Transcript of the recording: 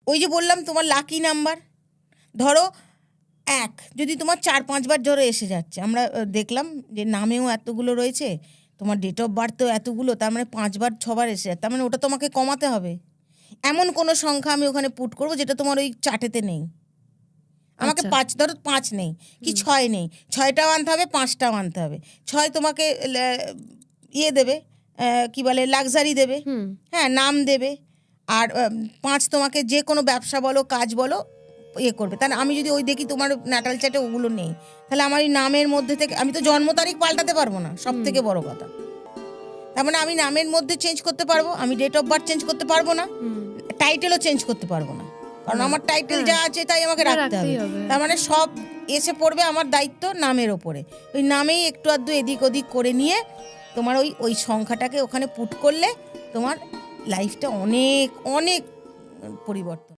ওই যে বললাম তোমার লাকি নাম্বার, ধরো 1 যদি তোমার 4-5 বার ধরে এসে যাচ্ছে, আমরা দেখলাম যে নামেও এতগুলো রয়েছে, তোমার ডেট অফ বার্থেও এতগুলো, তার মানে 5 বার 6 বার এসে যাচ্ছে, তার মানে ওটা তোমাকে কমাতে হবে। এমন কোনো সংখ্যা আমি ওখানে পুট করব যেটা তোমার ওই চার্টেতে নেই। আমাকে 5, ধরো 5 নেই কি 6 নেই, 6টাও আনতে হবে, 5টাও আনতে হবে। 6 তোমাকে ইয়ে দেবে, কি বলে, লাক্সারি দেবে, হ্যাঁ, নাম দেবে। আর 5 তোমাকে যে কোনো ব্যবসা বলো, কাজ বলো, ইয়ে করবে। তাহলে আমি যদি ওই দেখি তোমার ন্যাটাল চার্টে ওগুলো নেই, তাহলে আমার এই নামের মধ্যে থেকে আমি তো জন্ম তারিখ পাল্টাতে পারবো না, সব থেকে বড় কথা। তার মানে আমি নামের মধ্যে চেঞ্জ করতে পারবো, আমি ডেট অফ বার্থ চেঞ্জ করতে পারবো না, টাইটেলও চেঞ্জ করতে পারবো না, কারণ আমার টাইটেল যা আছে তাই আমাকে রাখতে হবে। তার মানে সব এসে পড়বে আমার দায়িত্ব নামের ওপরে। ওই নামেই একটু আধটু এদিক ওদিক করে নিয়ে তোমার ওই সংখ্যাটাকে ওখানে পুট করলে তোমার লাইফটা অনেক অনেক পরিবর্তন।